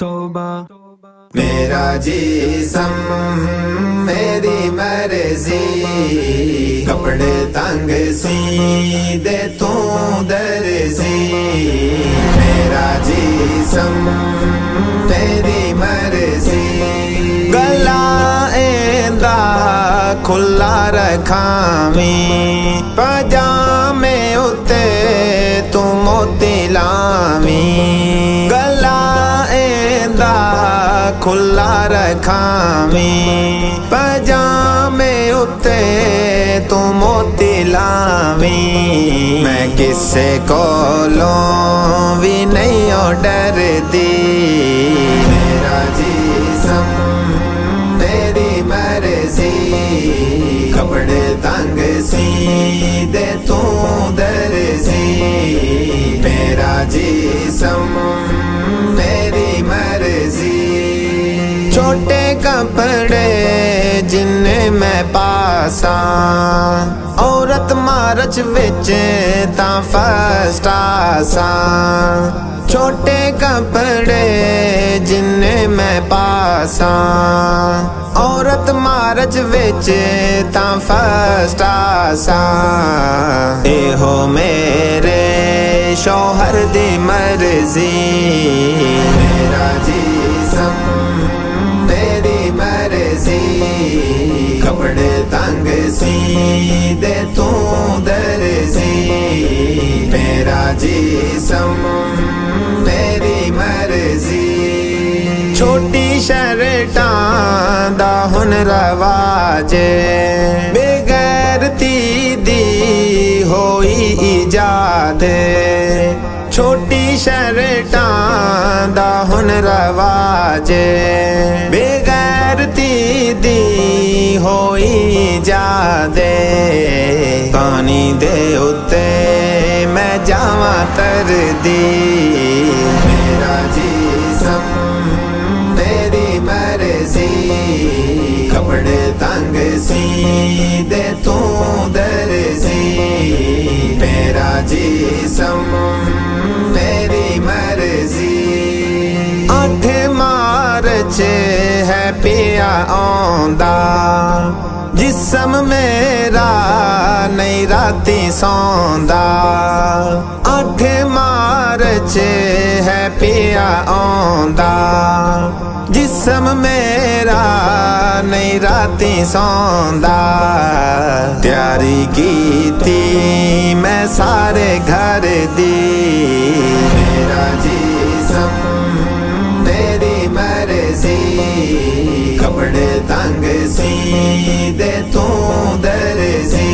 तौबा। मेरा जिस्म मेरी मर्जी, कपड़े तंग सी दे तू दर्जी। मेरा जिस्म मेरी मर्जी, गला एंदा खुला रखावी, पजामे उत्ते तू मोती लावी। गला एंदा खुला रखावी, पजामे उत्ते तू मोती लावी। मैं किसे कोलों भी नहीं डरदी। मेरा जिस्म मेरी मर्जी, कपड़े तंग सी दे तू दर्जी। मेरा जिस्म मेरी मर्जी, छोटे कपड़े जिन्ने मैं पासा, औरत मारच विच तां फस्ट आसा। छोटे कपड़े जिन्ने मैं पासा, औरत मारच विच तां फस्ट आसा। एहो मेरे शौहर दी मर्जी। मेरा जिस्म मेरी मर्जी, कपड़े तंग सी दे तू दर्जी। मेरा जिस्म मेरी मर्जी, छोटी शर्टां दा हुन रवाज, बेगैरती दी होई इजाद। छोटी शर्टां दा हुन रवाज, बेगैरती दी होई इजाद। पानी दे उत्ते मैं जावां तरदी। मेरा जिस्म मेरी मर्जी, कपड़े तंग सी दे तू दर्जी। मेरा जिस्म मेरी मर्जी, 8 मार्च है पिया आंदा, जिस्म मेरा नहीं राती सौंदा। 8 मार्च है पिया आंदा, जिस्म मेरा नहीं राती सौंदा। तैयारी कीती मैं सारे घर दी। मेरा जिस्म मेरी मर्जी, कपड़े तंग सी दे तू दर्जी।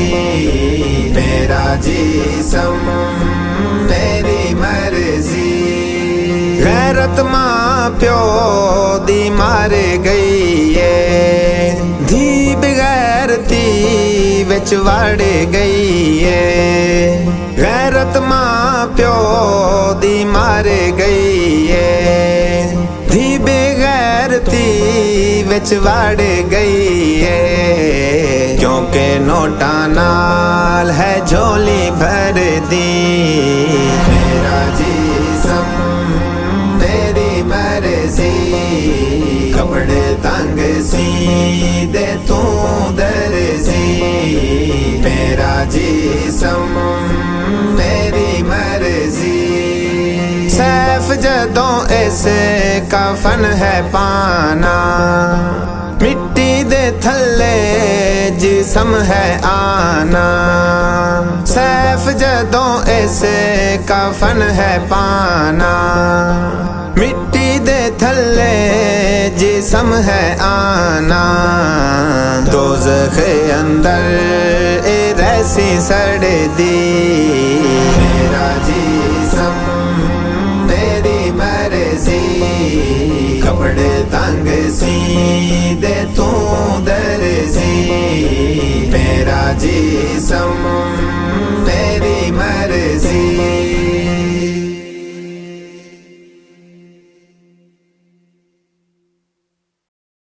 मेरा जिस्म मेरी मर्जी, गैरत मां प्यो दी मार गई है, धी बगैरती विच वड़ गई है। गैरत मां प्यो दी मार गई है, धी बगैरती विच वड़ गई है। क्योंकि नोटा नाल है झोली भर दी। मेरा जिस्म मेरी मर्जी, कपड़े तंग सी दे तू दर्जी। मेरा जिस्म मेरी मर्जी, सैफ जदों इस कफन है पाना, मिट्टी दे थल्ले जिस्म है आना। सैफ जदों इस कफन है पाना, मिट्टी दे थल्ले जिस्म है आना। दोज़ख अंदर ए रैसी सड़दी। मेरा जिस्म मेरी मर्जी, कपड़े तंग सी दे तू दर्जी। मेरा जिस्म